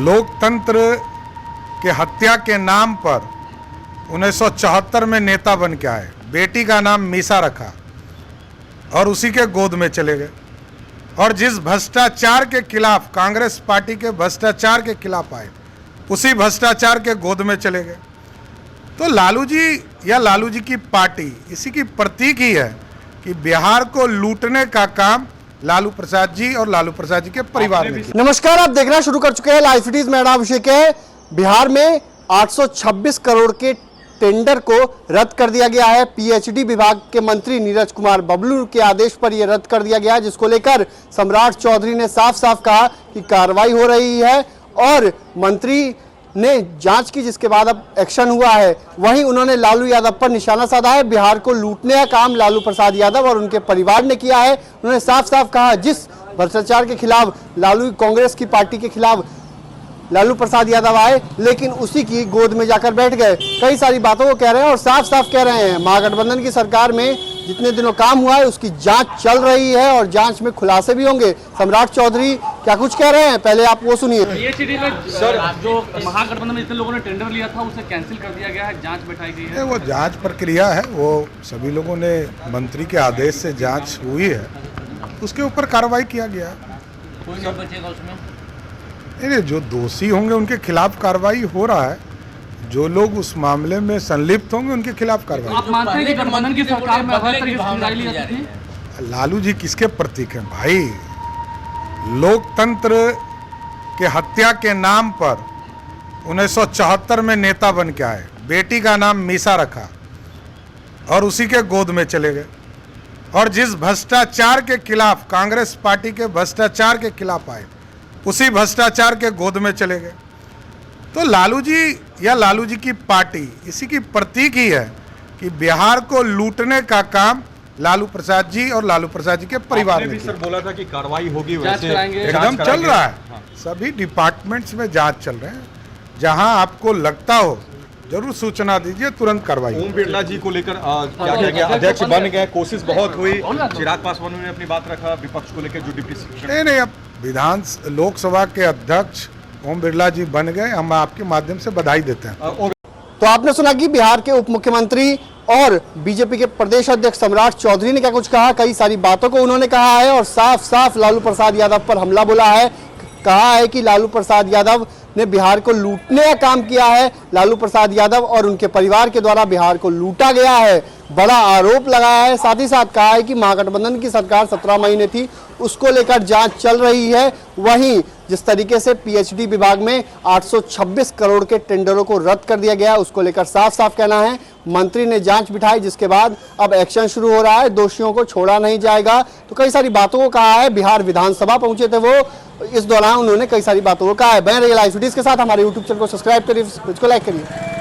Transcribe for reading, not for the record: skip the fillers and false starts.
लोकतंत्र के हत्या के नाम पर 1974 में नेता बन के आए, बेटी का नाम मीसा रखा और उसी के गोद में चले गए। और जिस भ्रष्टाचार के खिलाफ, कांग्रेस पार्टी के भ्रष्टाचार के खिलाफ आए, उसी भ्रष्टाचार के गोद में चले गए। तो लालू जी या लालू जी की पार्टी इसी की प्रतीक ही है कि बिहार को लूटने का काम लालू प्रसाद जी और लालू प्रसाद जी के परिवार ने किया। नमस्कार, आप देखना शुरू कर चुके हैं लाइव सिटीज में। अभिषेक है। बिहार में 826 करोड़ के टेंडर को रद्द कर दिया गया है। पीएचडी विभाग के मंत्री नीरज कुमार बबलू के आदेश पर यह रद्द कर दिया गया है, जिसको लेकर सम्राट चौधरी ने साफ साफ कहा कि कार्रवाई हो रही है और मंत्री ने जांच की, जिसके बाद अब एक्शन हुआ है। वहीं उन्होंने लालू यादव पर निशाना साधा है। बिहार को लूटने का काम लालू प्रसाद यादव और उनके परिवार ने किया है। उन्होंने साफ साफ कहा, जिस भ्रष्टाचार के खिलाफ लालू कांग्रेस की पार्टी के खिलाफ लालू प्रसाद यादव आए, लेकिन उसी की गोद में जाकर बैठ गए। कई सारी बातों को कह रहे हैं और साफ साफ कह रहे हैं महागठबंधन की सरकार में जितने दिनों काम हुआ है उसकी जांच चल रही है और जांच में खुलासे भी होंगे। सम्राट चौधरी क्या कुछ कह रहे हैं, पहले आप वो सुनिए। पीएचडी में सर जो महागठबंधन में जितने लोगों ने टेंडर लिया था उसे कैंसिल कर दिया गया है, जांच बैठाई गई है। वो जांच प्रक्रिया है, वो सभी लोगों ने मंत्री के आदेश से जांच हुई है, उसके ऊपर कार्रवाई किया गया। कोई नहीं बचेगा उसमें। नहीं, जो दोषी होंगे उनके खिलाफ कार्रवाई हो रहा है, जो लोग उस मामले में संलिप्त होंगे उनके खिलाफ कार्रवाई। आप मानते हैं कि गठबंधन की सरकार में हर तरीके से सुनवाई ली जाती थी? लालू जी किसके प्रतीक हैं भाई? लोकतंत्र के हत्या के नाम पर 1974 में नेता बन के आए, बेटी का नाम मीसा रखा और उसी के गोद में चले गए। और जिस भ्रष्टाचार के खिलाफ, कांग्रेस पार्टी के भ्रष्टाचार के खिलाफ आए, उसी भ्रष्टाचार के गोद में चले गए। तो लालू जी या लालू जी की पार्टी इसी की प्रतीक ही है कि बिहार को लूटने का काम लालू प्रसाद जी और लालू प्रसाद जी के परिवार ने सर बोला था कि कार्रवाई होगी, वैसे एकदम चल रहा है। सभी डिपार्टमेंट्स में जांच चल रहे हैं। जहां आपको लगता हो जरूर सूचना दीजिए, तुरंत कार्रवाई। ओम बिरला जी को लेकर क्या कहेंगे? अध्यक्ष बन गए, कोशिश बहुत हुई, चिराग पासवान ने अपनी बात रखा विपक्ष को लेकर, जो डिप्टी स्पीकर नहीं, अब लोकसभा के अध्यक्ष ओम बिरला जी बन गए, हम आपके माध्यम से बधाई देते हैं। तो आपने सुना कि बिहार के उप मुख्यमंत्री और बीजेपी के प्रदेश अध्यक्ष सम्राट चौधरी ने क्या कुछ कहा। कई सारी बातों को उन्होंने कहा है और साफ साफ लालू प्रसाद यादव पर हमला बोला है। कहा है कि लालू प्रसाद यादव ने बिहार को लूटने का काम किया है, लालू प्रसाद यादव और उनके परिवार के द्वारा बिहार को लूटा गया है, बड़ा आरोप लगाया है। साथ ही साथ कहा है कि महागठबंधन की सरकार 17 महीने थी, उसको लेकर जांच चल रही है। वहीं जिस तरीके से पीएचडी विभाग में 826 करोड़ के टेंडरों को रद्द कर दिया गया, उसको लेकर साफ साफ कहना है मंत्री ने जांच बिठाई, जिसके बाद अब एक्शन शुरू हो रहा है, दोषियों को छोड़ा नहीं जाएगा। तो कई सारी बातों को कहा है। बिहार विधानसभा पहुंचे थे वो, इस दौरान उन्होंने कई सारी बातों को कहा है। बने रहिए लाइव सिटीज के साथ, हमारे यूट्यूब चैनल को सब्सक्राइब करिए, इसको लाइक करिए।